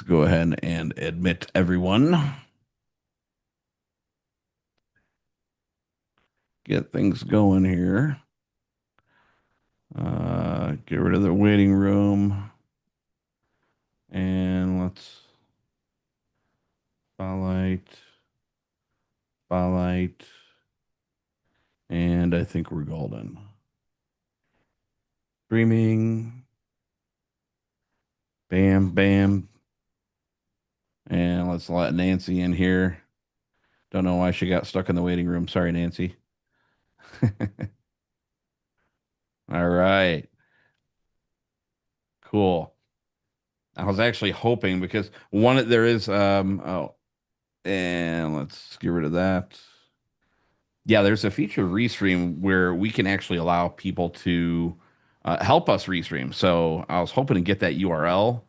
go ahead and admit everyone. Get things going here. Get rid of the waiting room. And let's spotlight, spotlight. And I think we're golden. Streaming. Bam, bam. And let's let Nancy in here. Don't know why she got stuck in the waiting room. Sorry, Nancy. All right. Cool. I was actually hoping because one there is and let's get rid of that. Yeah, there's a feature of Restream where we can actually allow people to help us restream. So I was hoping to get that URL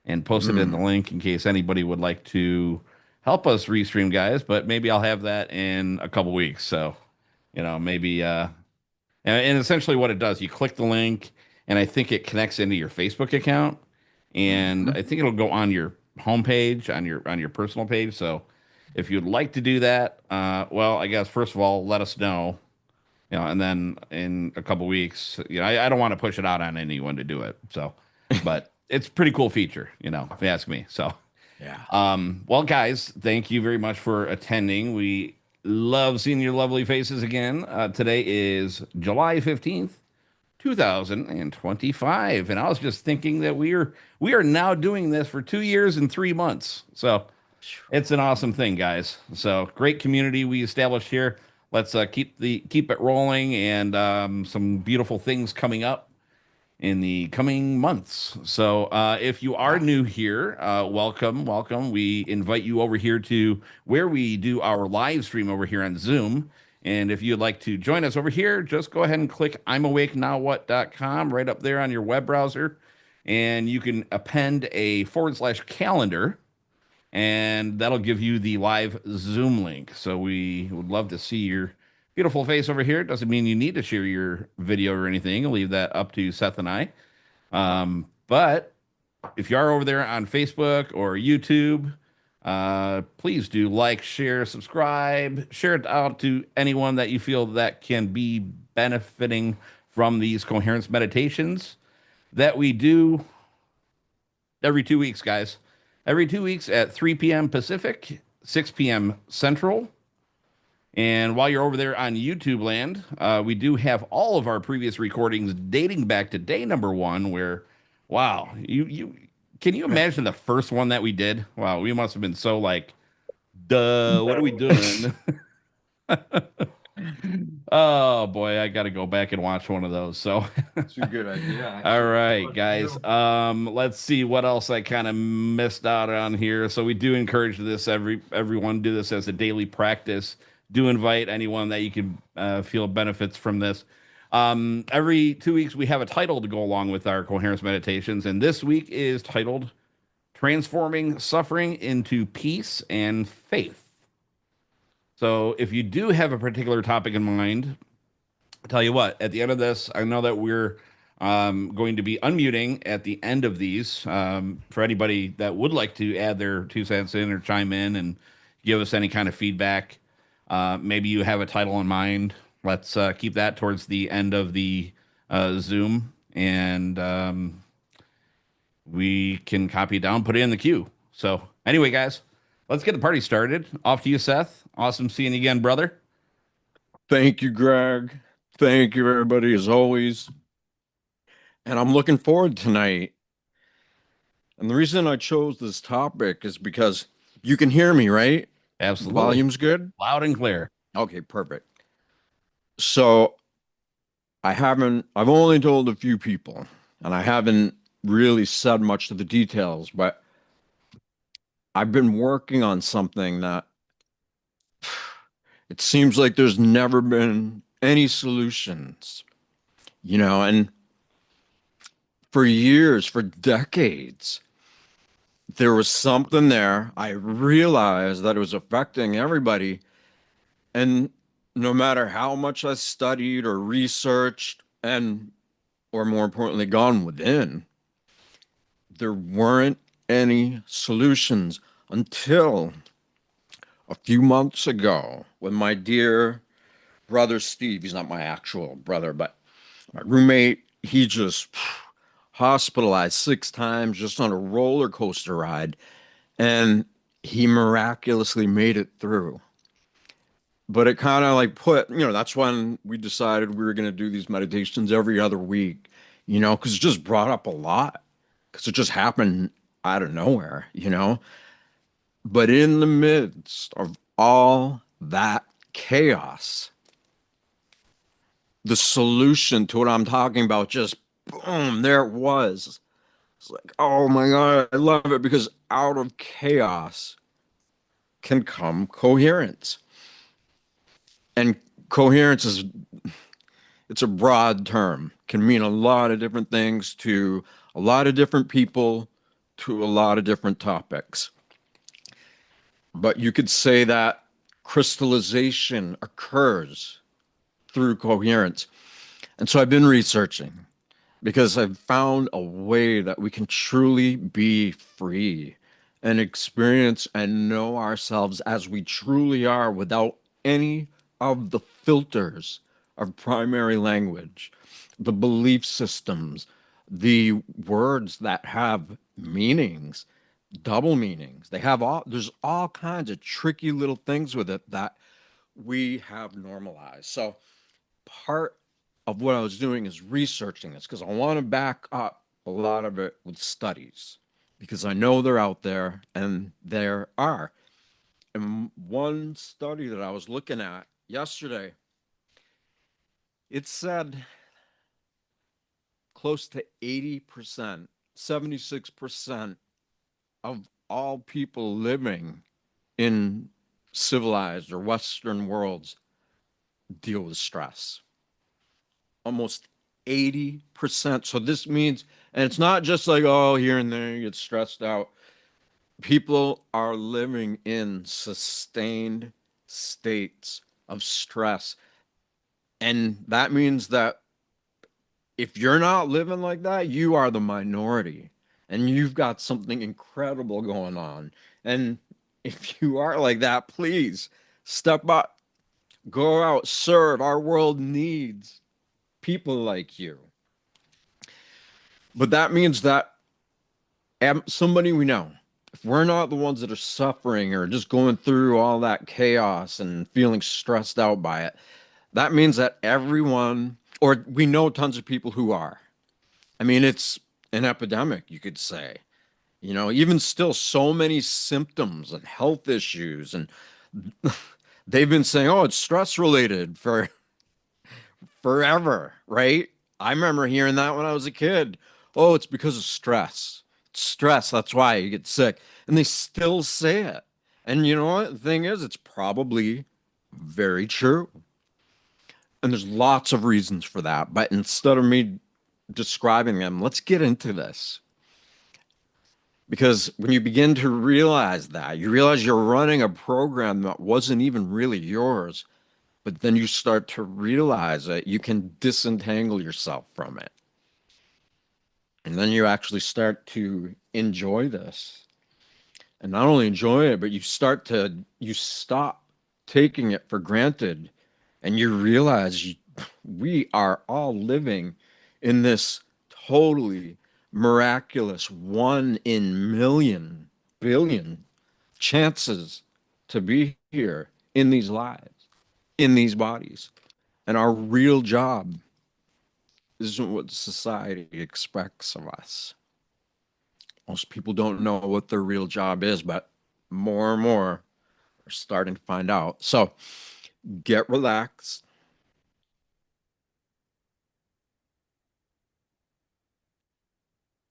and post it in the link in case anybody would like to help us restream, guys. But maybe I'll have that in a couple weeks. So, maybe and essentially what it does, you click the link, and I think it connects into your Facebook account, and I think it'll go on your homepage on your personal page. So if you'd like to do that, well, I guess first of all, let us know, and then in a couple weeks, I don't want to push it out on anyone to do it. So, but it's a pretty cool feature, if you ask me. So, Yeah. well, guys, thank you very much for attending. We love seeing your lovely faces again. Today is July 15th, 2025. And I was just thinking that we are now doing this for 2 years and 3 months. So it's an awesome thing, guys. So great community we established here. Let's keep it rolling and some beautiful things coming up in the coming months. So, if you are Yeah. new here, welcome, welcome. We invite you over here to where we do our live stream over here on Zoom. And if you'd like to join us over here, just go ahead and click I'mAwakeNowWhat.com right up there on your web browser. And you can append a /calendar, and that'll give you the live Zoom link. So we would love to see your beautiful face over here. It doesn't mean you need to share your video or anything. I'll leave that up to Seth and I. But if you are over there on Facebook or YouTube, please do like, share, subscribe, share it out to anyone that you feel that can be benefiting from these coherence meditations that we do every 2 weeks, guys. Every 2 weeks at 3 p.m. Pacific, 6 p.m. Central. And while you're over there on YouTube land, we do have all of our previous recordings dating back to day number one. Where, wow, you can you imagine the first one that we did? Wow, we must have been so like, duh, what are we doing? Oh boy, I got to go back and watch one of those. So, It's a good idea, all actually. right, Good to guys. do. Let's see what else I kind of missed out on here. So we do encourage this everyone do this as a daily practice. Do invite anyone that you can feel benefits from this. Every 2 weeks we have a title to go along with our coherence meditations, and this week is titled "Transforming Suffering into Peace and Faith." So if you do have a particular topic in mind, I'll tell you what, at the end of this, I know that we're going to be unmuting at the end of these for anybody that would like to add their 2 cents in or chime in and give us any kind of feedback. Maybe you have a title in mind. Let's keep that towards the end of the Zoom, and we can copy it down, put it in the queue. So, anyway, guys, let's get the party started. Off to you, Seth. Awesome seeing you again, brother. Thank you, Greg. Thank you, everybody, as always. And I'm looking forward tonight. And the reason I chose this topic is because you can hear me, right? Absolutely. Volume's good? Loud and clear. Okay, perfect. So I've only told a few people, and I haven't really said much of the details, but I've been working on something that it seems like there's never been any solutions, and for years, for decades, there was something there. I realized that it was affecting everybody. And no matter how much I studied or researched or more importantly, gone within, there weren't any solutions until a few months ago when my dear brother Steve, he's not my actual brother, but my roommate, he just hospitalized 6 times just on a roller coaster ride, and he miraculously made it through. But it kind of like put, that's when we decided we were going to do these meditations every other week, because it just brought up a lot, because it just happened out of nowhere. But in the midst of all that chaos, the solution to what I'm talking about just boom, there it was. It's like, oh my God, I love it because out of chaos can come coherence. And coherence is it's a broad term, can mean a lot of different things to a lot of different people, to a lot of different topics. But you could say that crystallization occurs through coherence. And so I've been researching because I've found a way that we can truly be free and experience and know ourselves as we truly are without any of the filters of primary language, the belief systems, the words that have meanings, double meanings. There's all kinds of tricky little things with it that we have normalized. So part of what I was doing is researching this because I want to back up a lot of it with studies because I know they're out there and there are. And one study that I was looking at yesterday, it said close to 80%, 76% of all people living in civilized or Western worlds deal with stress. Almost 80%. So this means, and it's not just like, oh, here and there you get stressed out. People are living in sustained states of stress. And that means that if you're not living like that, you are the minority and you've got something incredible going on. And if you are like that, please step up, go out, serve. Our world needs people like you. But that means that somebody we know, if we're not the ones that are suffering or just going through all that chaos and feeling stressed out by it, that means that everyone, or we know tons of people who are. I mean, it's an epidemic, you could say. Even still, so many symptoms and health issues, and they've been saying, oh, it's stress related for forever, right? I remember hearing that when I was a kid. Oh, it's because of stress. It's stress, that's why you get sick. And they still say it. And you know what? The thing is, it's probably very true. And there's lots of reasons for that. But instead of me describing them, let's get into this. Because when you begin to realize that, you realize you're running a program that wasn't even really yours, but then you start to realize that you can disentangle yourself from it. And then you actually start to enjoy this. And not only enjoy it, but you stop taking it for granted and you realize we are all living in this totally miraculous 1 in million billion chances to be here in these lives, in these bodies. And our real job isn't what society expects of us. Most people don't know what their real job is, but more and more are starting to find out. So get relaxed,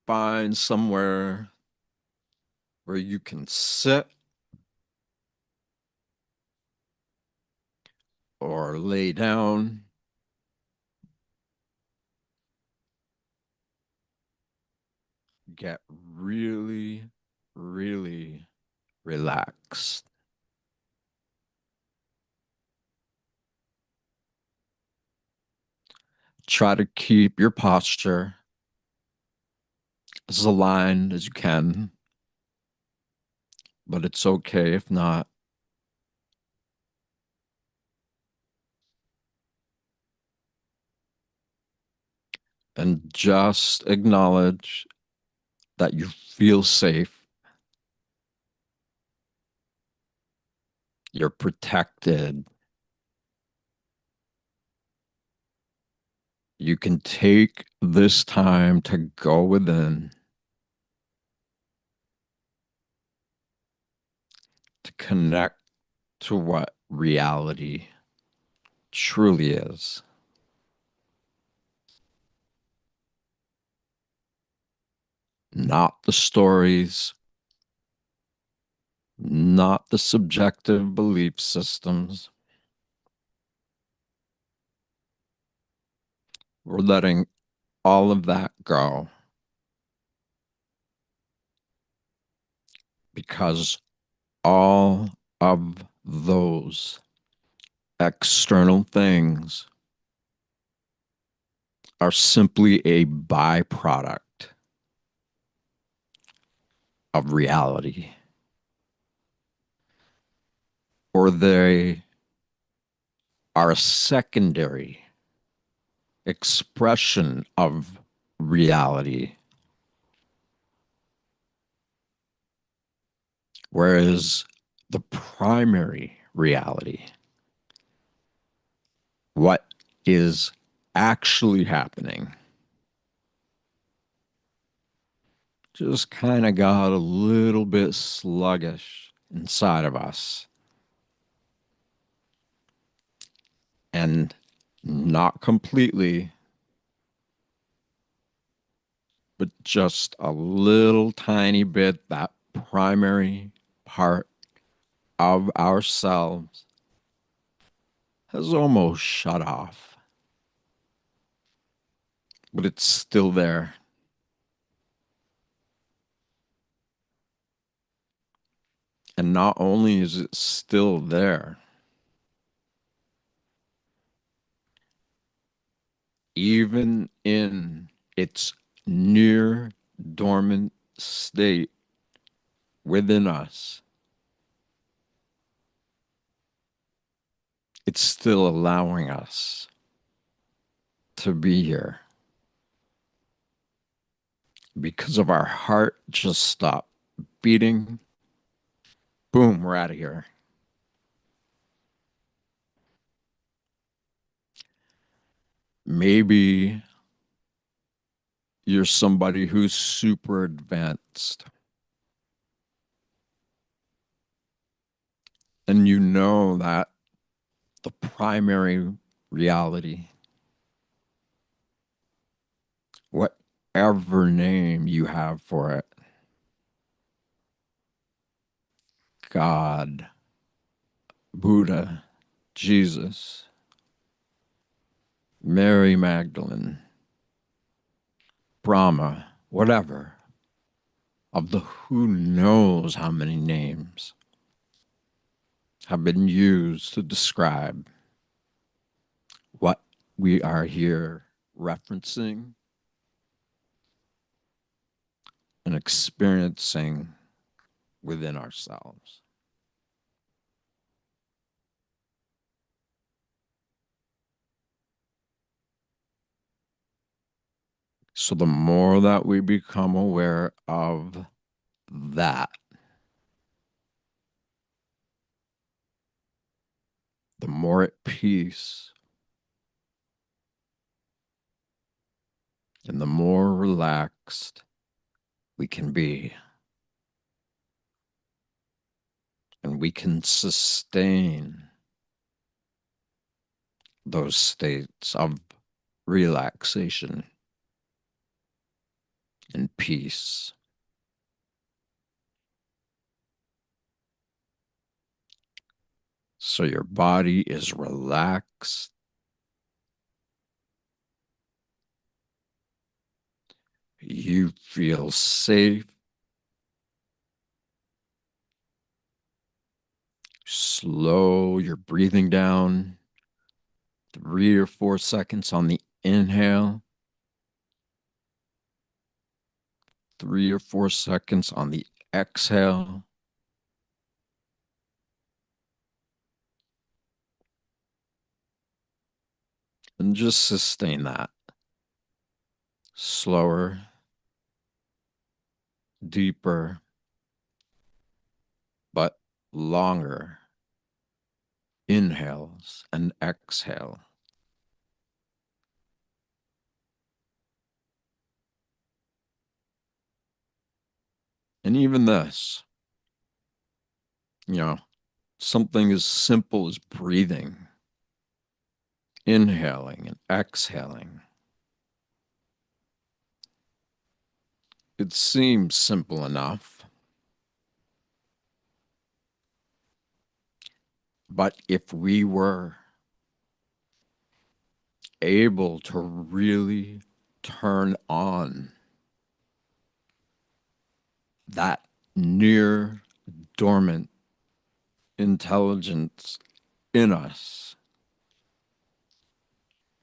find somewhere where you can sit or lay down. Get really, really relaxed. Try to keep your posture as aligned as you can. but it's okay if not. And just acknowledge that you feel safe, you're protected. You can take this time to go within, to connect to what reality truly is. Not the stories, not the subjective belief systems. We're letting all of that go because all of those external things are simply a byproduct of reality, or they are a secondary expression of reality. Whereas the primary reality, what is actually happening, just kind of got a little bit sluggish inside of us. And not completely, but just a little tiny bit, that primary part of ourselves has almost shut off, but it's still there. And not only is it still there, even in its near dormant state within us, it's still allowing us to be here because of our heart just stopped beating. Boom, we're out of here. Maybe you're somebody who's super advanced and you know that the primary reality, whatever name you have for it, God, Buddha, Jesus, Mary Magdalene, Brahma, whatever, of the who knows how many names have been used to describe what we are here referencing and experiencing within ourselves. So the more that we become aware of that, the more at peace and the more relaxed we can be. And we can sustain those states of relaxation and peace. So your body is relaxed. You feel safe. Slow your breathing down. 3 or 4 seconds on the inhale. 3 or 4 seconds on the exhale. And just sustain that. Slower, deeper, but longer inhales and exhale. And even this, you know, something as simple as breathing, inhaling and exhaling. It seems simple enough, but if we were able to really turn on that near dormant intelligence in us,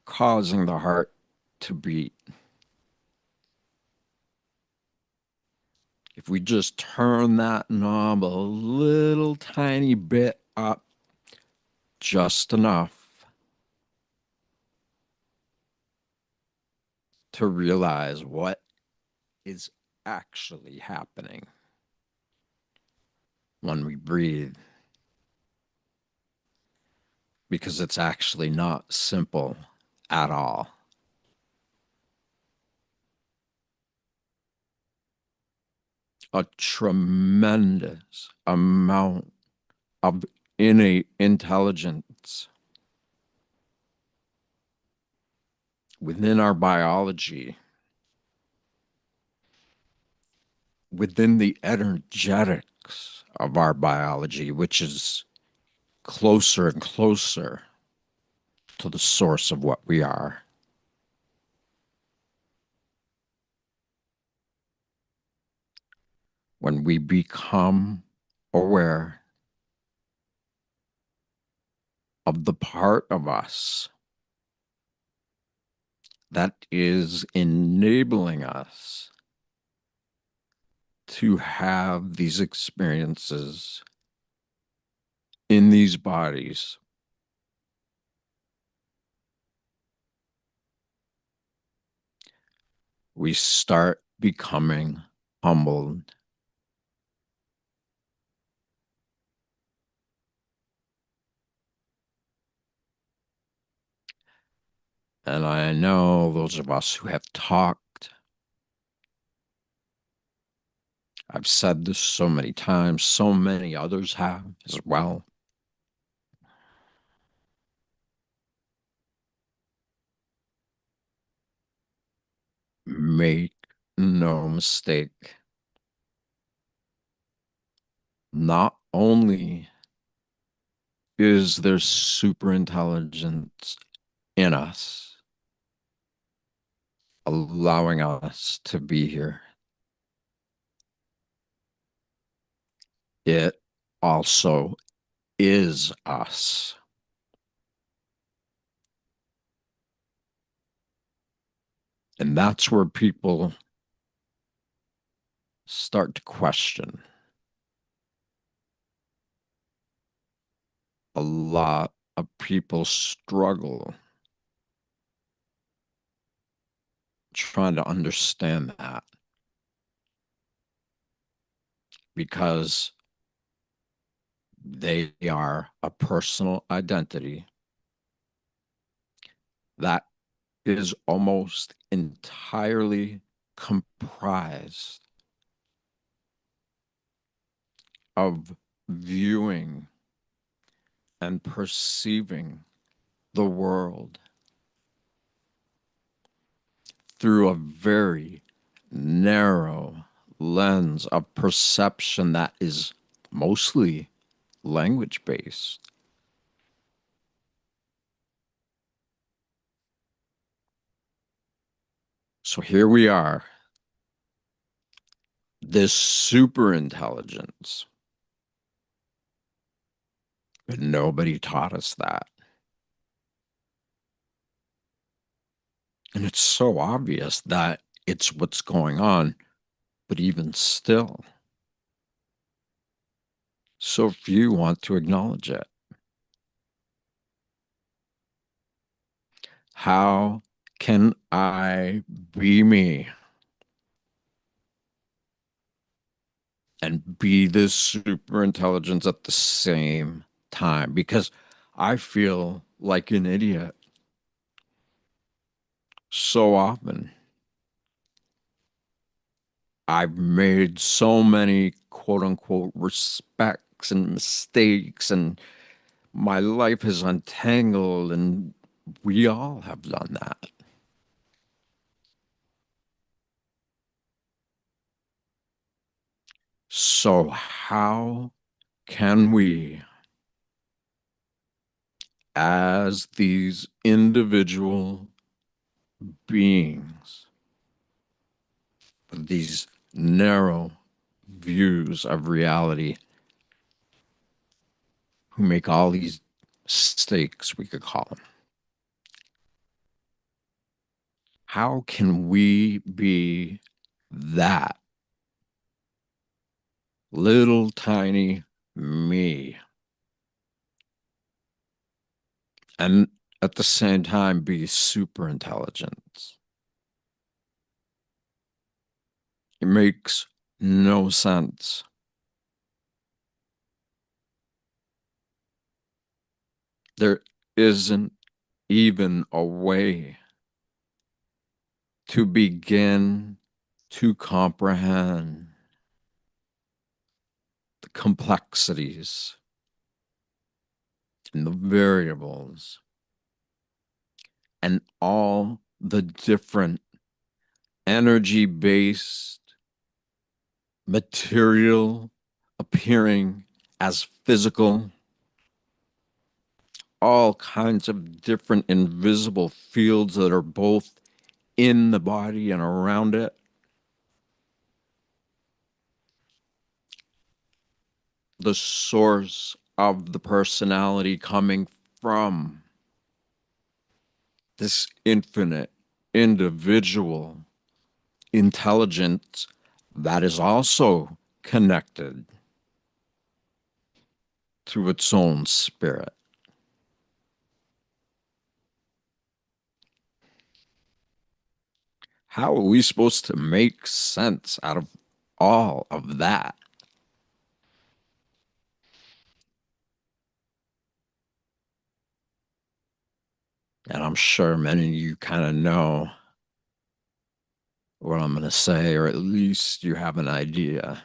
causing the heart to beat, if we just turn that knob a little tiny bit up, just enough to realize what is actually happening when we breathe, because it's actually not simple at all. A tremendous amount of innate intelligence within our biology, within the energetics of our biology, which is closer and closer to the source of what we are. When we become aware of the part of us that is enabling us to have these experiences in these bodies, we start becoming humbled. And I know those of us who have talked, I've said this so many times, so many others have as well. Make no mistake. Not only is there super intelligence in us, allowing us to be here, it also is us. And that's where people start to question. A lot of people struggle trying to understand that, because they are a personal identity that is almost entirely comprised of viewing and perceiving the world through a very narrow lens of perception that is mostly language based. So here we are, this super intelligence, but nobody taught us that. And it's so obvious that it's what's going on, but even still, so few want to acknowledge it. How can I be me and be this super intelligence at the same time? Because I feel like an idiot so often. I've made so many quote unquote respects and mistakes, and my life is untangled, and we all have done that. So, how can we, as these individual beings, with these narrow views of reality, who make all these mistakes, we could call them, how can we be that little tiny me and at the same time be super intelligent? It makes no sense. There isn't even a way to begin to comprehend the complexities and the variables and all the different energy based material appearing as physical, all kinds of different invisible fields that are both in the body and around it. The source of the personality coming from this infinite individual intelligence that is also connected to its own spirit. How are we supposed to make sense out of all of that? And I'm sure many of you kind of know what I'm going to say, or at least you have an idea.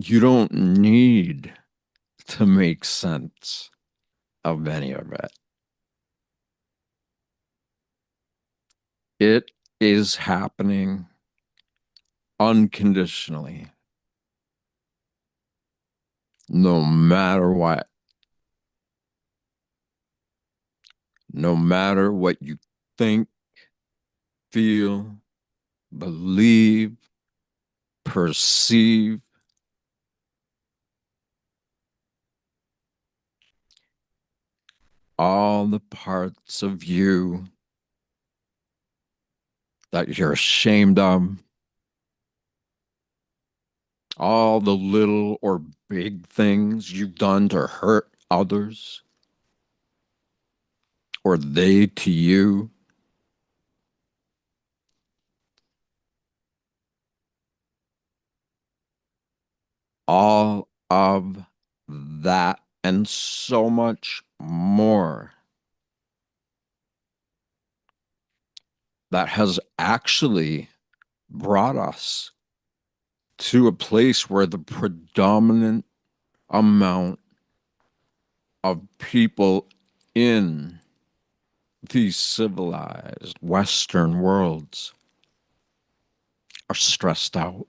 You don't need to make sense of any of it. It is happening unconditionally, no matter what, no matter what you think, feel, believe, perceive. All the parts of you that you're ashamed of, all the little or big things you've done to hurt others, or they to you, all of that and so much more that has actually brought us to a place where the predominant amount of people in these civilized Western worlds are stressed out.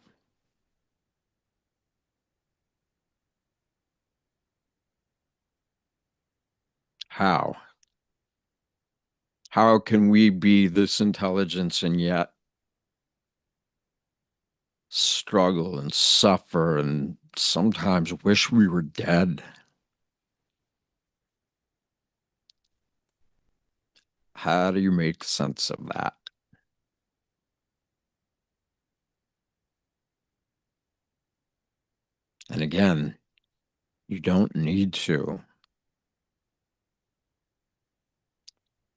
How? How can we be this intelligence and yet struggle and suffer and sometimes wish we were dead? How do you make sense of that? And again, you don't need to.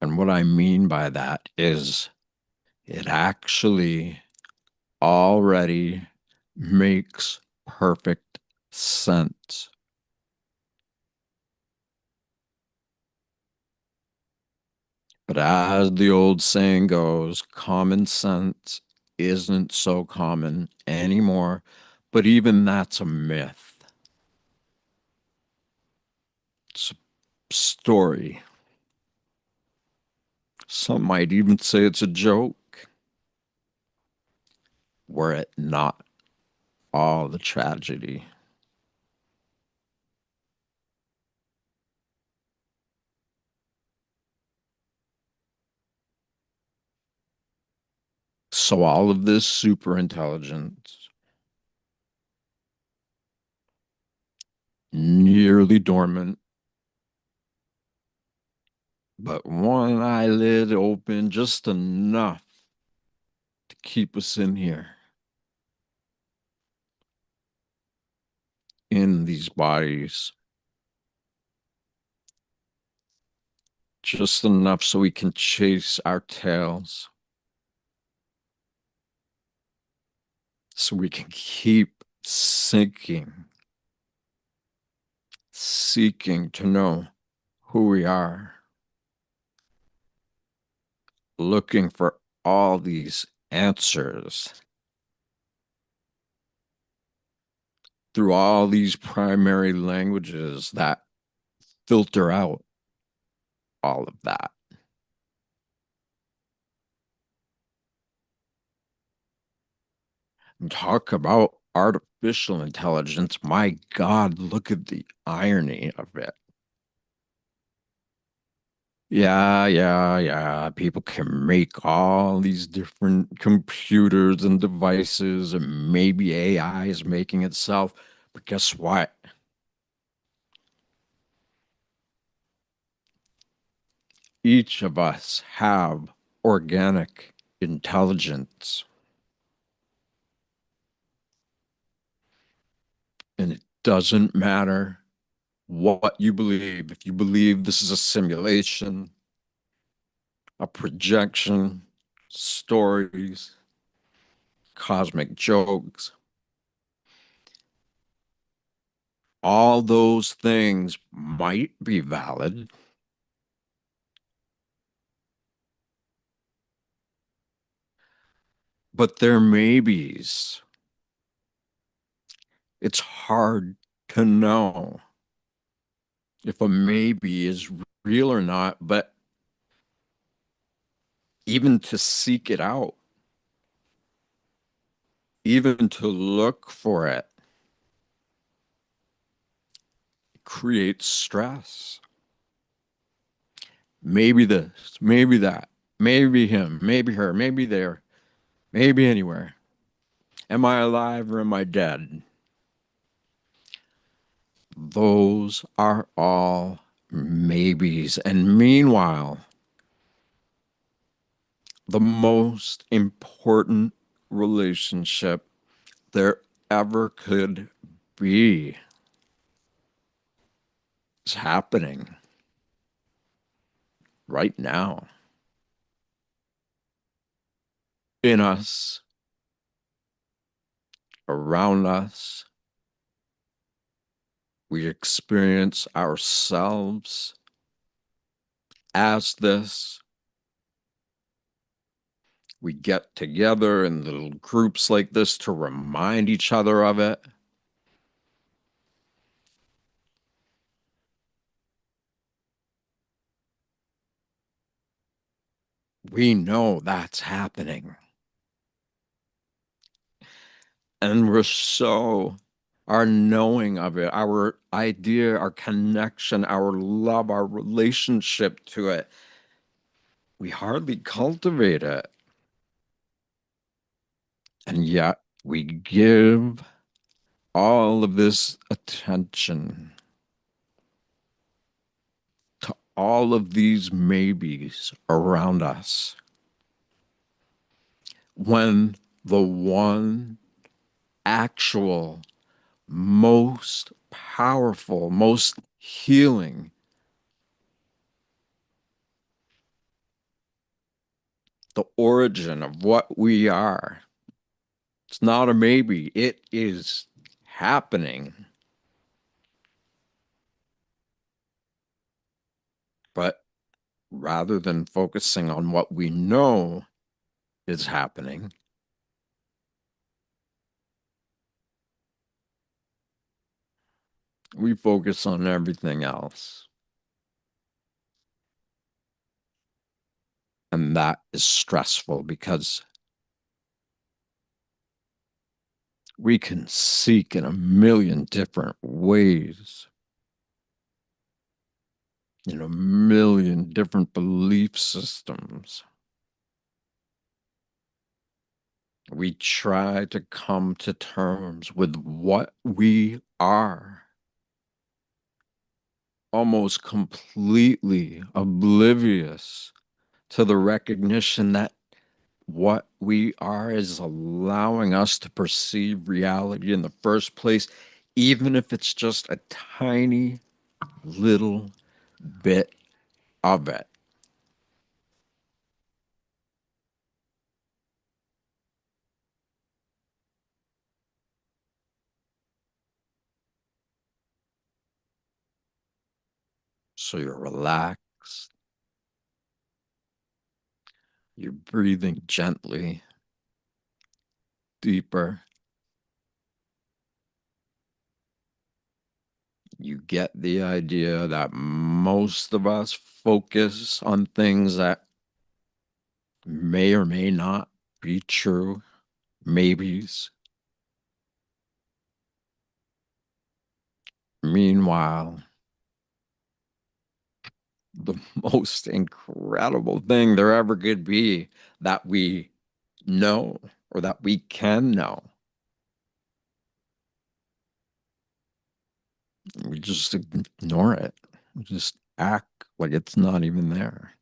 And what I mean by that is it actually already makes perfect sense. But as the old saying goes, common sense isn't so common anymore. But even that's a myth. It's a story. Some might even say it's a joke, were it not all the tragedy. So all of this super intelligence, nearly dormant, but one eyelid open just enough to keep us in here, in these bodies, just enough so we can chase our tails, so we can keep sinking, seeking to know who we are, looking for all these answers through all these primary languages that filter out all of that. And talk about artificial intelligence. My God, look at the irony of it. Yeah. People can make all these different computers and devices, and maybe AI is making itself. But guess what? Each of us have organic intelligence, and it doesn't matter what you believe. If you believe this is a simulation, a projection, stories, cosmic jokes, all those things might be valid, but they're maybes. It's hard to know if a maybe is real or not, but even to seek it out, even to look for it, creates stress. Maybe this, maybe that, maybe him, maybe her, maybe there, maybe anywhere. Am I alive or am I dead? Those are all maybes. And meanwhile, the most important relationship there ever could be is happening right now in us, around us. We experience ourselves as this. We get together in little groups like this to remind each other of it. We know that's happening. And we're so, our knowing of it, our idea, our connection, our love, our relationship to it, we hardly cultivate it. And yet we give all of this attention to all of these maybes around us when the one actual, most powerful, most healing the origin of what we are. It's not a maybe, it is happening. But rather than focusing on what we know is happening, we focus on everything else. And that is stressful because we can seek in a million different ways, in a million different belief systems. We try to come to terms with what we are, almost completely oblivious to the recognition that what we are is allowing us to perceive reality in the first place, even if it's just a tiny little bit of it. So you're relaxed, you're breathing gently, deeper. You get the idea that most of us focus on things that may or may not be true, maybes. Meanwhile, the most incredible thing there ever could be that we know or that we can know, we just ignore it. We just act like it's not even there.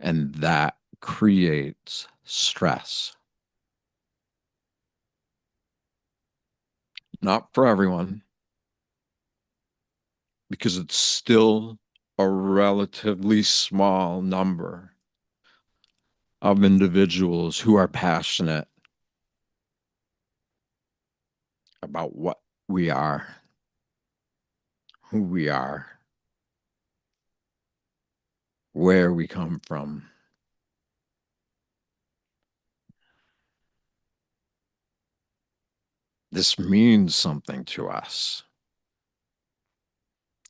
And that creates stress. Not for everyone, because it's still a relatively small number of individuals who are passionate about what we are, who we are, where we come from. This means something to us.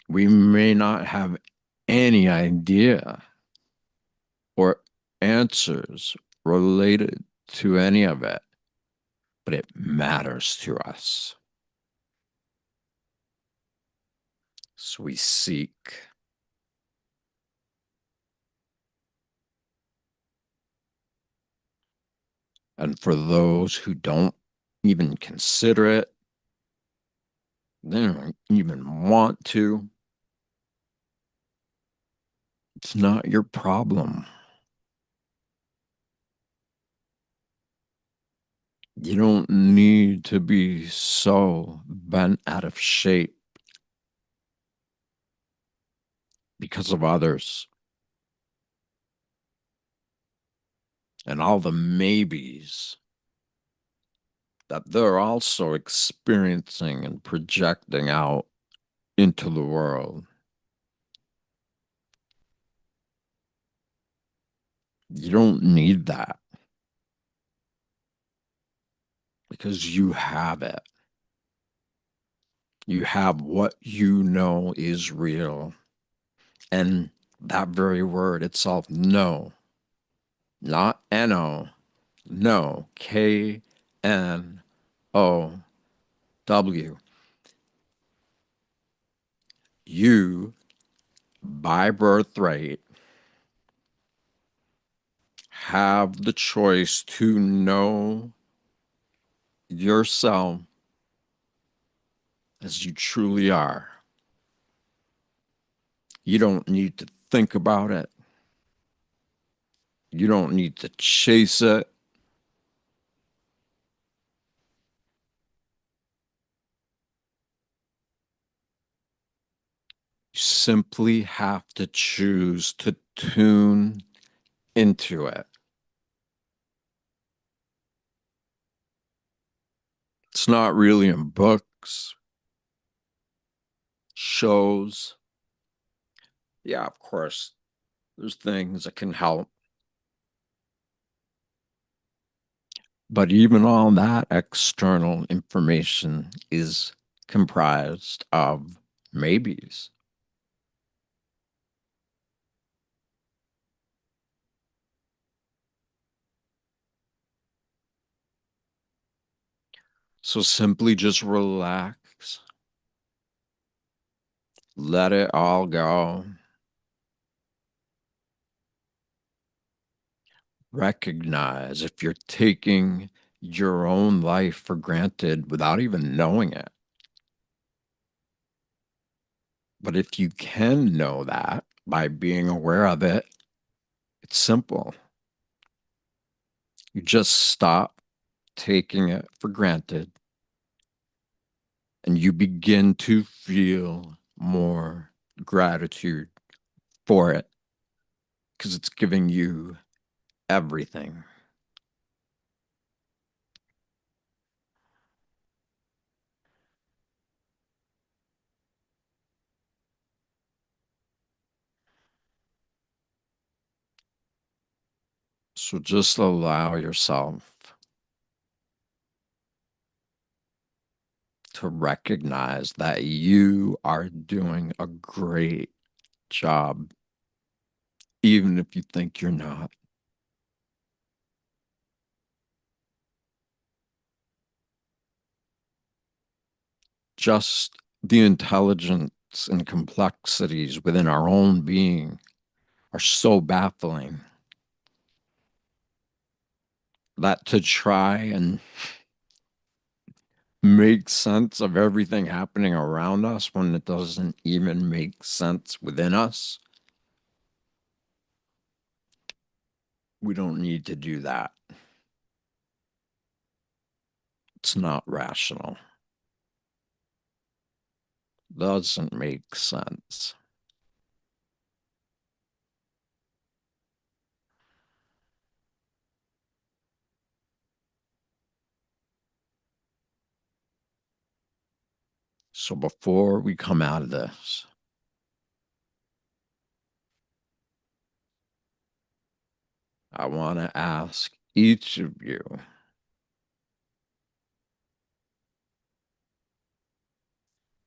We may not have any idea or answers related to any of it, but it matters to us. So we seek. And for those who don't even consider it, they don't even want to, it's not your problem. You don't need to be so bent out of shape because of others and all the maybes that they're also experiencing and projecting out into the world. You don't need that because you have it. You have what you know is real. And that very word itself, know, not N-O, know, K-N-O-W. You, by birthright, have the choice to know yourself as you truly are. You don't need to think about it. You don't need to chase it. simply have to choose to tune into it. It's not really in books, shows. Yeah, of course, there's things that can help. But even all that external information is comprised of maybes. So simply just relax, let it all go. Recognize if you're taking your own life for granted without even knowing it. But if you can know that by being aware of it, it's simple. You just stop taking it for granted and you begin to feel more gratitude for it because it's giving you everything. So just allow yourself to recognize that you are doing a great job, even if you think you're not. Just the intelligence and complexities within our own being are so baffling that to try and make sense of everything happening around us when it doesn't even make sense within us, we don't need to do that. It's not rational. Doesn't make sense. So before we come out of this, I want to ask each of you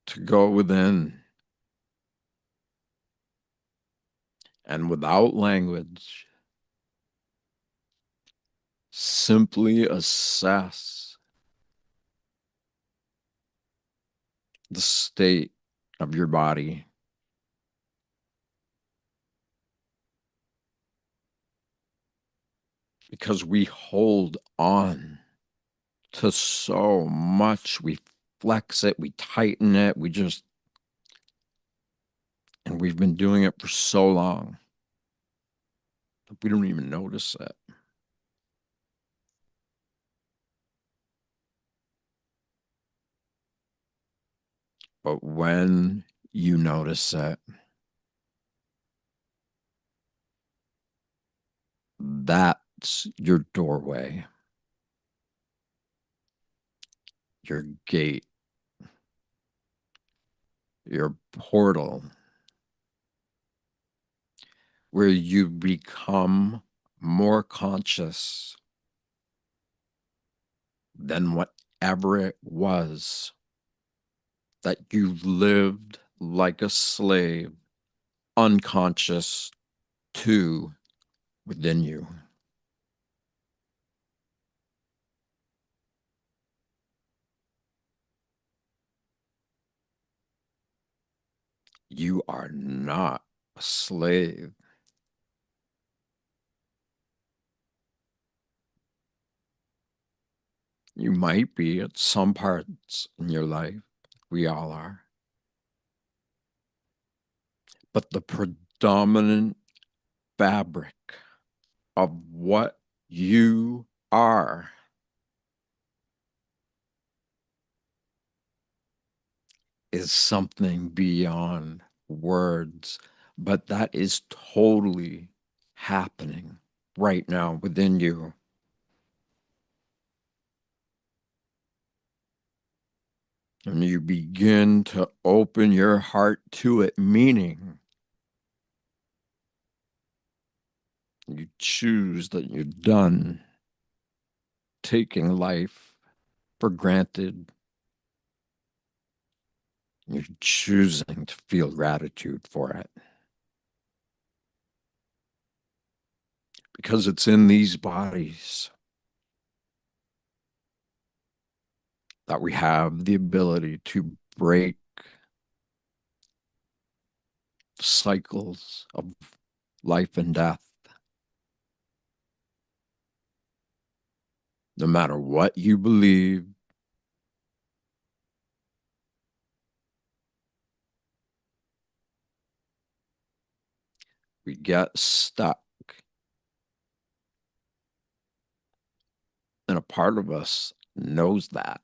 to go within and without language, simply assess the state of your body. Because we hold on to so much. We flex it, we tighten it, and we've been doing it for so long that we don't even notice it. But when you notice it, that's your doorway, your gate, your portal, where you become more conscious than whatever it was that you lived like a slave, unconscious to within you. You are not a slave. You might be at some parts in your life. We all are. But the predominant fabric of what you are is something beyond words, but that is totally happening right now within you. And you begin to open your heart to it, meaning you choose that you're done taking life for granted. You're choosing to feel gratitude for it because it's in these bodies that we have the ability to break cycles of life and death. No matter what you believe, we get stuck. And a part of us knows that.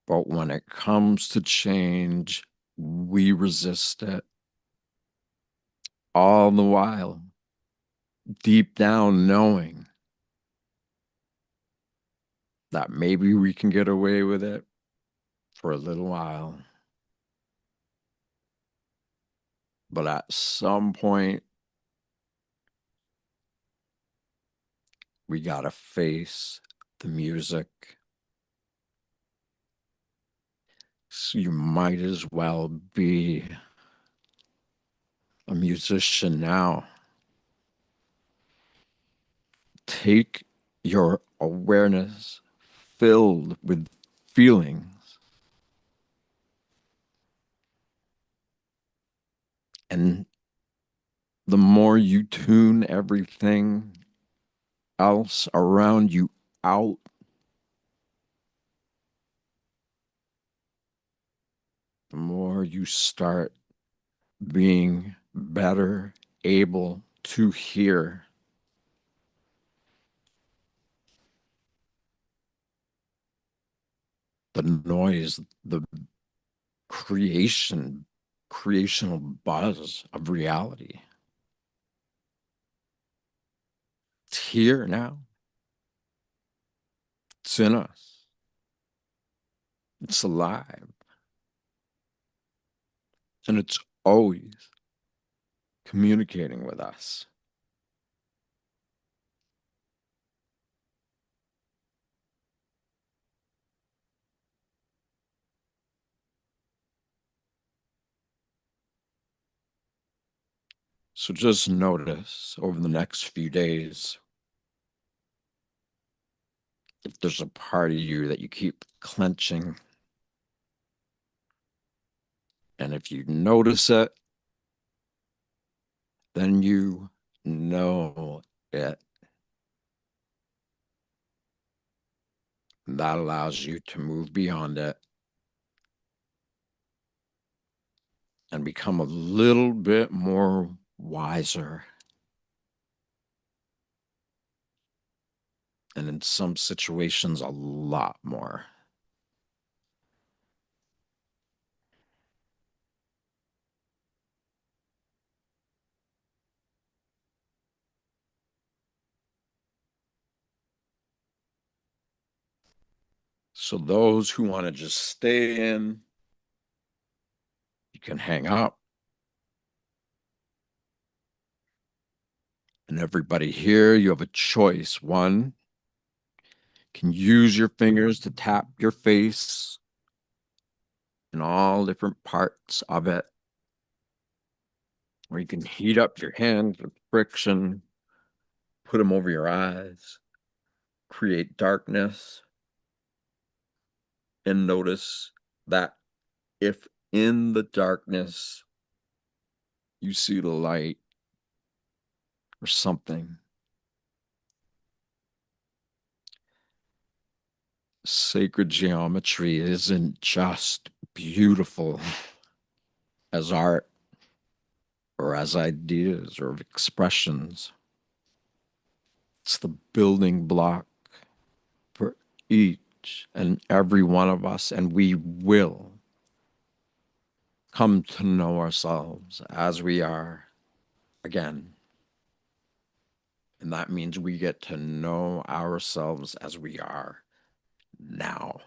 But when it comes to change, we resist it. All the while, deep down, knowing that maybe we can get away with it for a little while. But at some point, we got to face the music. So you might as well be a musician now. Take your awareness filled with feelings and the more you tune everything else around you out, the more you start being better able to hear the noise, the creational buzz of reality. It's here now. It's in us. It's alive. And it's always communicating with us. So just notice over the next few days if there's a part of you that you keep clenching. And if you notice it, then you know it. That allows you to move beyond it and become a little bit more wiser. And in some situations, a lot more. So those who want to just stay in, you can hang up. And everybody here, you have a choice. One, can use your fingers to tap your face in all different parts of it. Or you can heat up your hands with friction, put them over your eyes, create darkness, and notice that if in the darkness you see the light or something, sacred geometry isn't just beautiful as art or as ideas or expressions. It's the building block for each and every one of us, and we will come to know ourselves as we are again. And that means we get to know ourselves as we are now.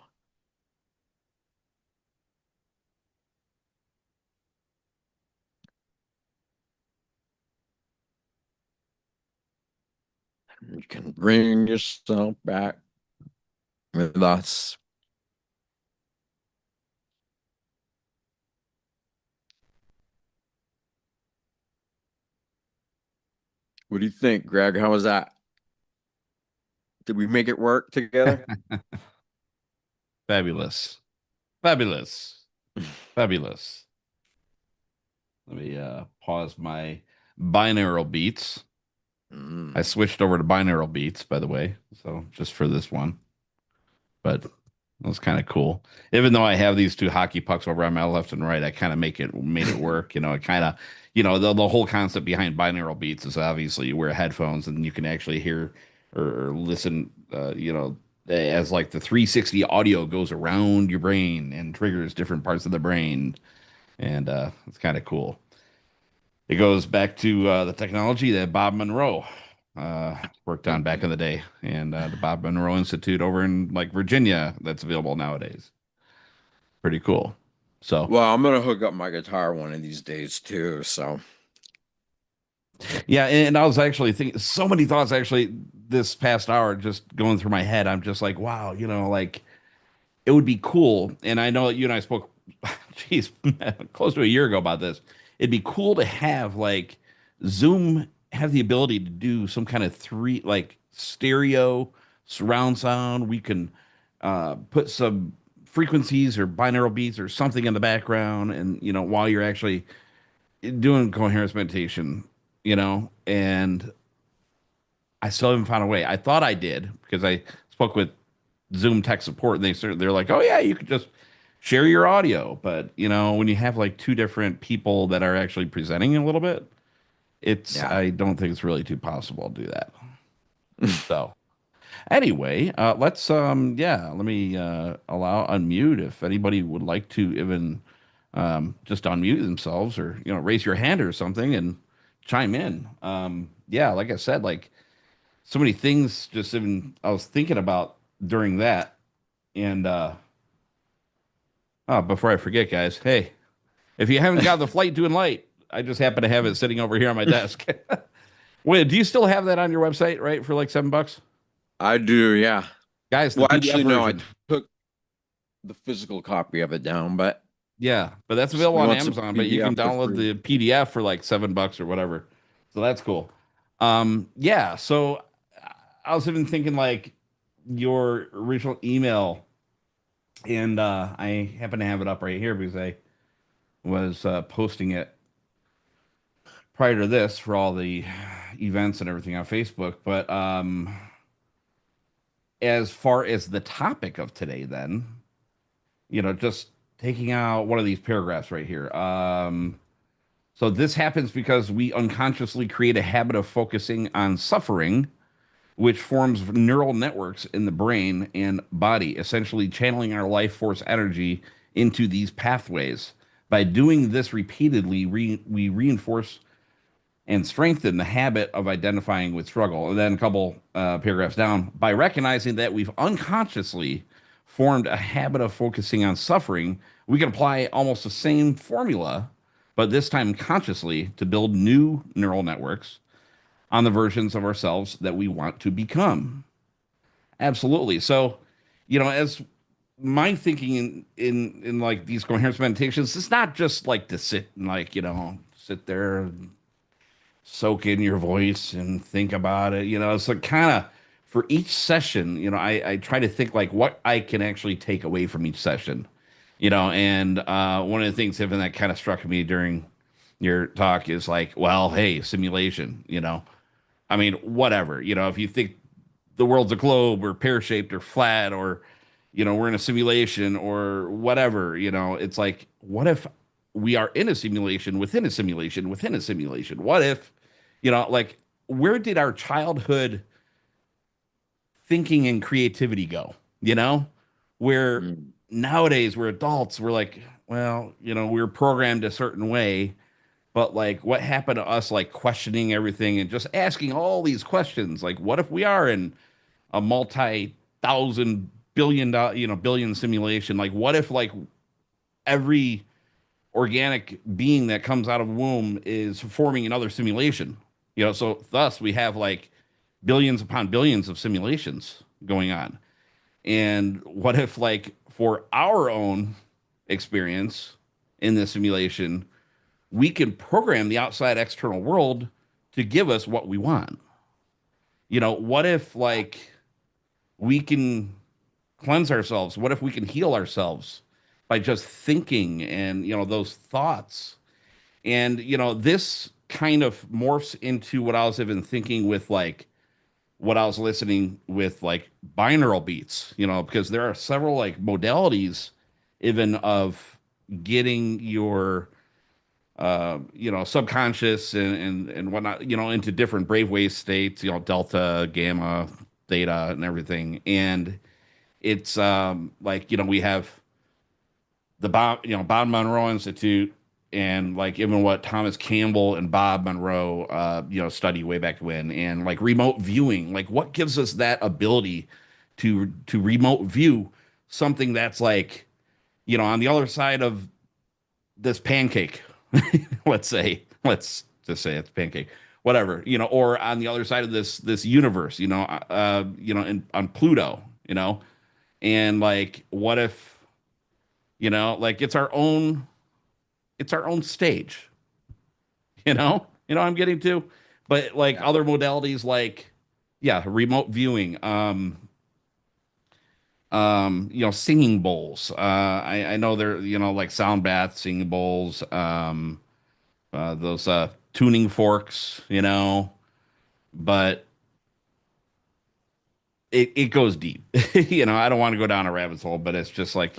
You can bring yourself back with us. What do you think, Greg? How was that? Did we make it work together? Fabulous. Fabulous. Fabulous. Let me pause my binaural beats. I Mm. switched over to binaural beats, by the way, so just for this one. But that was kind of cool. Even though I have these two hockey pucks over on my left and right, I kind of make it made it work. It kind of, the whole concept behind binaural beats is obviously you wear headphones and you can actually hear or listen, as like the 360 audio goes around your brain and triggers different parts of the brain, and it's kind of cool. It goes back to the technology that Bob Monroe worked on back in the day, and the Bob Monroe Institute over in like Virginia that's available nowadays. Pretty cool. So Well, I'm gonna hook up my guitar one of these days too. So yeah, and I was actually thinking so many thoughts actually this past hour just going through my head. I'm just like, wow, like it would be cool. And I know that you and I spoke, geez, close to a year ago about this. It'd be cool to have like Zoom have the ability to do some kind of three, like stereo surround sound. We can put some frequencies or binaural beats or something in the background. And, while you're actually doing coherence meditation, and I still haven't found a way. I thought I did because I spoke with Zoom tech support, and they're like, "Oh yeah, you could just share your audio." But when you have like two different people that are actually presenting a little bit, yeah. I don't think it's really too possible to do that. So anyway, let's let me allow unmute if anybody would like to even just unmute themselves or raise your hand or something and chime in. Yeah, like I said, like so many things just even I was thinking about during that. And before I forget, guys, hey, if you haven't got the flight doing light, I just happen to have it sitting over here on my desk. Wait, do you still have that on your website, right? For like $7? I do, yeah. Guys, the Well, PDF actually, no, I version. took the physical copy of it down, but Yeah, but that's available you on want some Amazon, but you can PDF for download free. the PDF for like $7 or whatever. So that's cool. Yeah, so I was even thinking like your original email, and I happen to have it up right here because I was posting it prior to this for all the events and everything on Facebook. But as far as the topic of today, then, just taking out one of these paragraphs right here. So this happens because we unconsciously create a habit of focusing on suffering, which forms neural networks in the brain and body, essentially channeling our life force energy into these pathways. By doing this repeatedly, we reinforce and strengthen the habit of identifying with struggle. And then a couple paragraphs down, by recognizing that we've unconsciously formed a habit of focusing on suffering, we can apply almost the same formula, but this time consciously to build new neural networks on the versions of ourselves that we want to become. Absolutely. So, as my thinking in like these coherence meditations, it's not just like to sit and like, sit there soak in your voice and think about it. It's like kind of for each session, I try to think like what I can actually take away from each session, and one of the things, Evan, that kind of struck me during your talk is like, well, hey, simulation, I mean, whatever, if you think the world's a globe or pear shaped or flat or we're in a simulation or whatever, it's like what if we are in a simulation within a simulation within a simulation? What if like where did our childhood thinking and creativity go, where Mm. nowadays we're adults, we're like well, we were programmed a certain way, but like what happened to us like questioning everything and just asking all these questions? Like, what if we are in a multi-thousand billion dollar, billion simulation? Like, what if like every organic being that comes out of a womb is forming another simulation? So thus we have like billions upon billions of simulations going on. And what if, like, for our own experience in this simulation, we can program the outside external world to give us what we want? What if, like, we can cleanse ourselves? What if we can heal ourselves by just thinking and, those thoughts? And, this kind of morphs into what I was even thinking with, like, what I was listening with like binaural beats, because there are several like modalities even of getting your subconscious and whatnot, into different brainwave states, delta, gamma, theta, and everything. And it's like, we have the Bob Monroe Institute, and like even what Thomas Campbell and Bob Monroe study way back when, and like remote viewing, like what gives us that ability to remote view something that's like, on the other side of this pancake. Let's just say it's pancake, whatever, or on the other side of this universe, on Pluto, and like what if, like it's our own stage, I'm getting to. But like Yeah. other modalities, like, yeah, remote viewing, singing bowls. I know they're, like sound baths, singing bowls, those tuning forks, but it goes deep. I don't want to go down a rabbit hole, but it's just like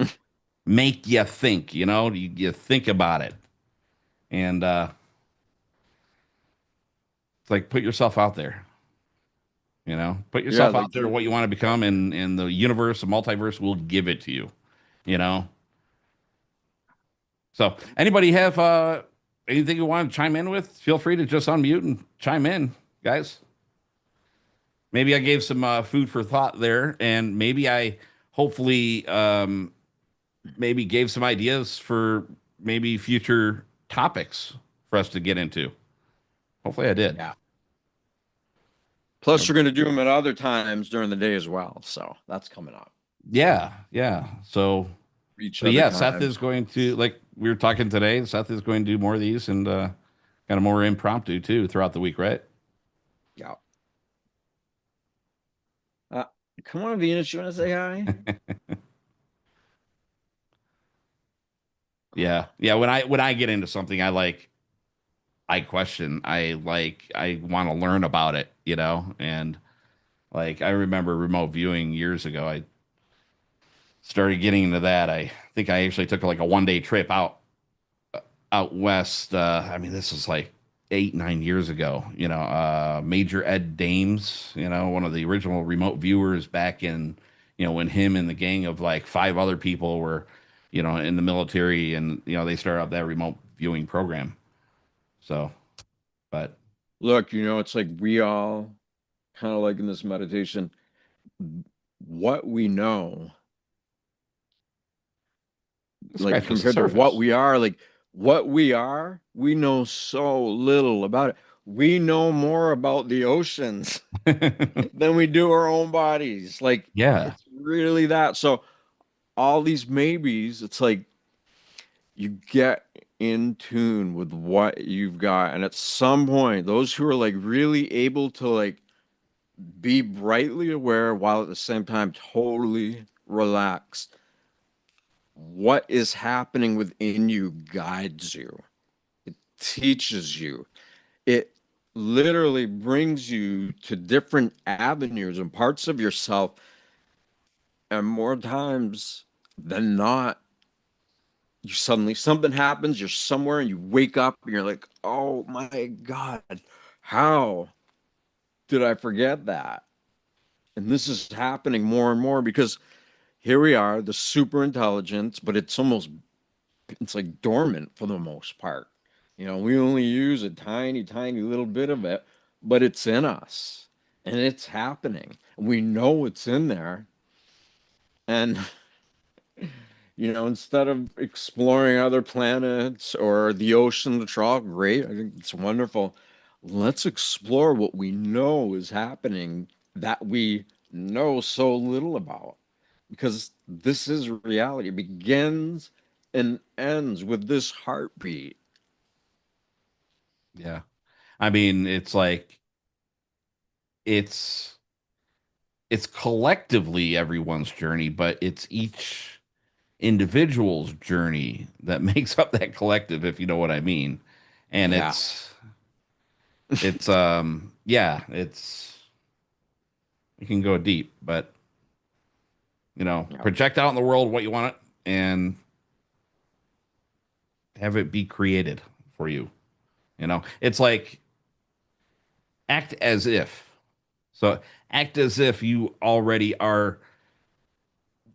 make you think, you think about it. And it's like put yourself out there. Put Yeah, yourself out like there what you want to become, and the universe, the multiverse will give it to you, you know? So, anybody have anything you want to chime in with? Feel free to just unmute and chime in, guys. Maybe I gave some food for thought there, and maybe I hopefully maybe gave some ideas for maybe future topics for us to get into. Hopefully, I did. yeah. Plus, you're going to do them at other times during the day as well. So that's coming up. Yeah, yeah. Each So other yeah, Seth time. is going to, like we were talking today. Seth is going to do more of these, and kind of more impromptu too throughout the week, right? Yeah. Uh, Come on, Venus. You want to say hi? Yeah, yeah. When I get into something, I question. I want to learn about it, and like I remember remote viewing years ago. I started getting into that. I think I actually took like a 1 day trip out west. I mean, this was like 8, 9 years ago. Major Ed Dames, one of the original remote viewers back in, when him and the gang of like 5 other people were, in the military, and they started up that remote viewing program. So, but Look, it's like we all kind of like in this meditation, what we know, just like scratches the compared to what surface. we are, like what we are, we know so little about it. We know more about the oceans than we do our own bodies. Like Yeah, it's really that. So all these maybes, it's like you get in tune with what you've got. And at some point, those who are like really able to like be brightly aware while at the same time totally relaxed, what is happening within you guides you, teaches you. It literally brings you to different avenues and parts of yourself. And more times than not, you suddenly something happens, you're somewhere and you wake up and you're like, oh my God, how did I forget that? And this is happening more and more because here we are, the super intelligence, but it's almost it's like dormant for the most part. You know, we only use a tiny, tiny little bit of it, but it's in us and it's happening. We know it's in there. And, you know, instead of exploring other planets or the ocean, which are all great, I think it's wonderful. Let's explore what we know is happening that we know so little about. Because this is reality. It begins and ends with this heartbeat. Yeah. I mean, it's like it's it's collectively everyone's journey, but it's each individual's journey that makes up that collective, if you know what I mean. And Yeah. yeah, it's it can go deep, but Yeah. project out in the world what you want it and have it be created for you. It's like act as if. So act as if you already are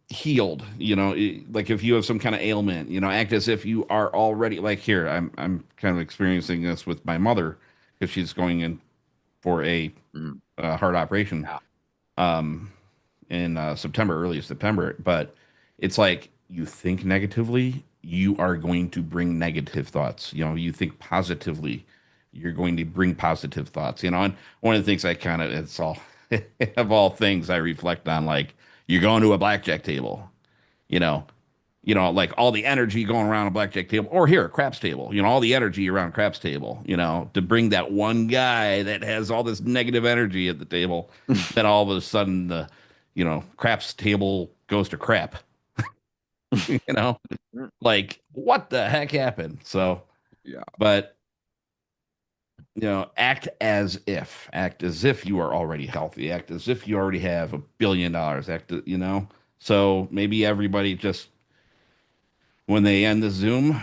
healed, like if you have some kind of ailment, act as if you are already like here. I'm kind of experiencing this with my mother because she's going in for a Mm. heart operation Yeah. um in September, early September. But it's like you think negatively, you are going to bring negative thoughts. You think positively, you're going to bring positive thoughts. And one of the things I kind of it's all of all things I reflect on, like you're going to a blackjack table, you know, like all the energy going around a blackjack table, or here, a craps table, all the energy around a craps table, to bring that one guy that has all this negative energy at the table. Then all of a sudden, craps table goes to crap, you know, like what the heck happened? So, Yeah. but, act as if you are already healthy, act as if you already have $1 billion, so maybe everybody just when they end the Zoom,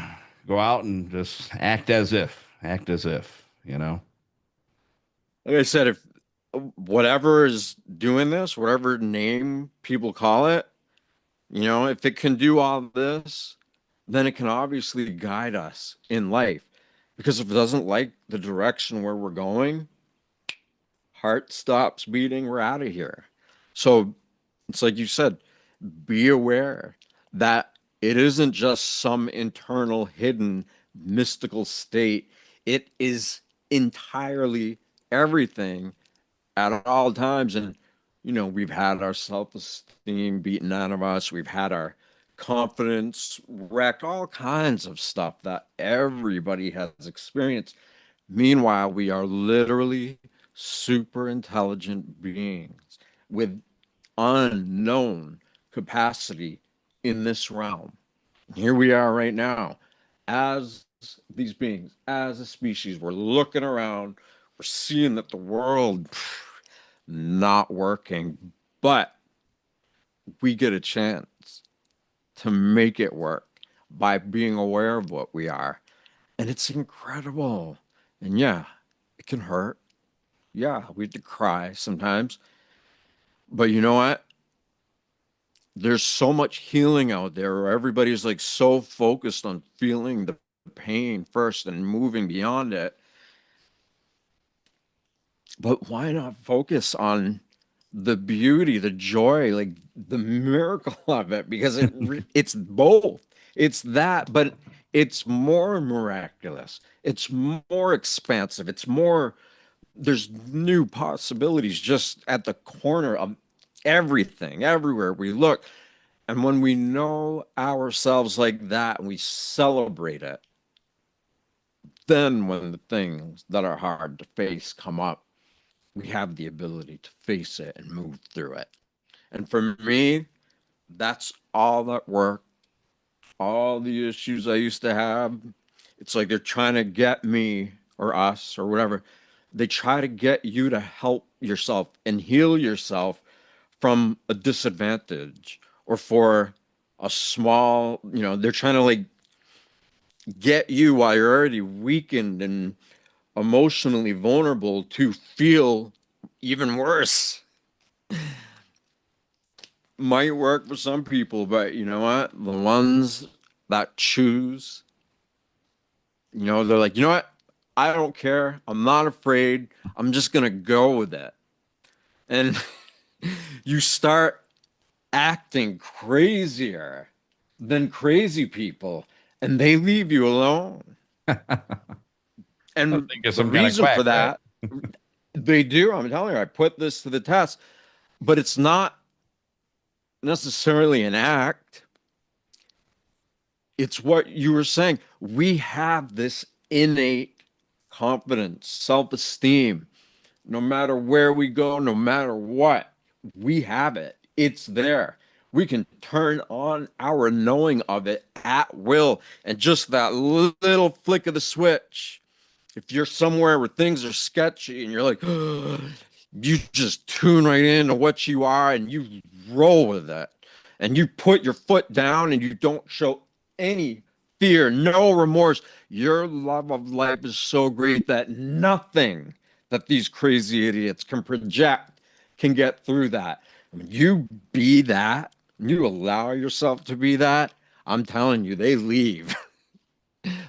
go out and just act as if, Like I said, if whatever is doing this, whatever name people call it, you know, if it can do all this, then it can obviously guide us in life. Because if it doesn't like the direction where we're going, heart stops beating, we're out of here. So it's like you said, be aware that it isn't just some internal, hidden, mystical state. It is entirely everything at all times. And, you know, we've had our self-esteem beaten out of us. We've had our confidence wrecked, all kinds of stuff that everybody has experienced. Meanwhile, we are literally super intelligent beings with unknown capacity in this realm. Here we are right now as these beings, as a species. We're looking around, we're seeing that the world not working, but we get a chance to make it work by being aware of what we are. And it's incredible. And yeah, it can hurt. Yeah, we have to cry sometimes. But you know what? There's so much healing out there where everybody's like so focused on feeling the pain first and moving beyond it. But why not focus on the beauty, the joy, like the miracle of it? Because it's both. It's that, but it's more miraculous. It's more expansive. It's more, there's new possibilities just at the corner of everything, everywhere we look. And when we know ourselves like that and we celebrate it, then when the things that are hard to face come up, we have the ability to face it and move through it. And for me, that's all that work, all the issues I used to have. It's like they're trying to get me or us or whatever. They try to get you to help yourself and heal yourself from a disadvantage or for a small, you know, they're trying to like get you while you're already weakened and emotionally vulnerable to feel even worse. Might work for some people, but you know what? The ones that choose, they're like, you know what? I don't care. I'm not afraid. I'm just gonna go with it. And you start acting crazier than crazy people, and they leave you alone. I And think it's the some kind of reason quack, for right? that, they do. I'm telling you, I put this to the test, but it's not necessarily an act. It's what you were saying. We have this innate confidence, self-esteem, no matter where we go, no matter what, we have it. It's there. We can turn on our knowing of it at will. And just that little flick of the switch, if you're somewhere where things are sketchy and you're like, you just tune right into what you are and you roll with it. And you put your foot down and you don't show any fear, no remorse. Your love of life is so great that nothing that these crazy idiots can project can get through that. I mean, you be that, you allow yourself to be that. I'm telling you, they leave,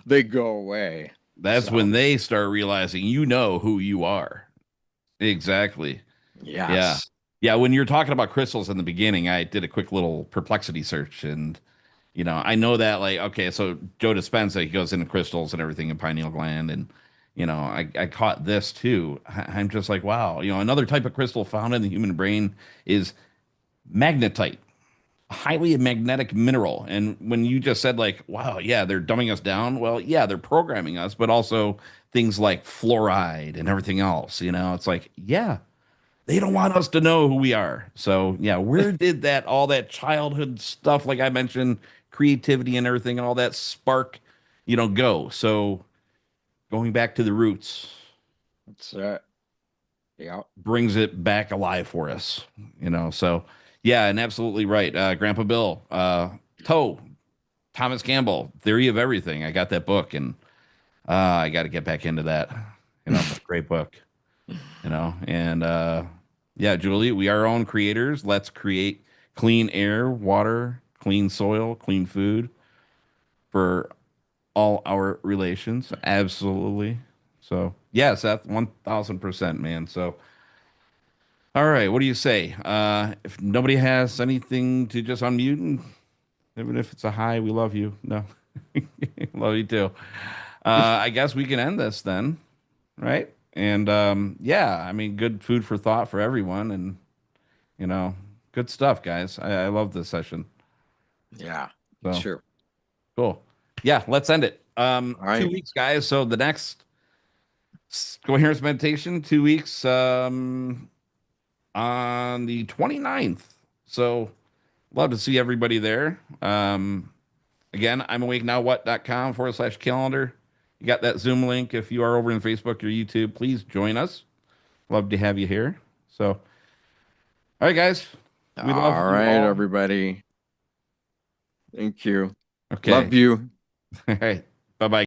they go away. That's So, when they start realizing you know who you are. Exactly. Yeah. yes. Yeah. When you're talking about crystals in the beginning, I did a quick little perplexity search and I know that like, okay, so Joe Dispenza, he goes into crystals and everything in pineal gland. And, I caught this too. I'm just like, wow, another type of crystal found in the human brain is magnetite, highly magnetic mineral. And when you just said like, wow, yeah, they're dumbing us down. Well, yeah, they're programming us, but also things like fluoride and everything else, it's like, yeah, they don't want us to know who we are. So yeah, where did that all that childhood stuff, like I mentioned, creativity and everything, and all that spark, go? So going back to the roots That's it. Yeah. brings it back alive for us. So yeah, and absolutely right. Grandpa Bill, Toe, Thomas Campbell, Theory of Everything. I got that book, and I got to get back into that. Great book. And yeah, Julie, we are our own creators. Let's create clean air, water, clean soil, clean food for all our relations. Absolutely. So yeah, Seth, 1000%, man. So all right, what do you say? If nobody has anything to just unmute, and even if it's a hi, we love you. No, love you too. I guess we can end this then, right? And yeah, I mean, good food for thought for everyone, and you know, good stuff, guys. I love this session. Yeah. So Sure. cool. Yeah, let's end it. All 2 weeks, right. guys. So the next coherence meditation, 2 weeks, on the 29th. So love to see everybody there. Again, I'm awake now what.com/calendar. You got that Zoom link. If you are over in Facebook or YouTube, please join us. Love to have you here. So, all right, guys, we love All you right, all. everybody. Thank you. Okay. Love you. All right. Bye bye.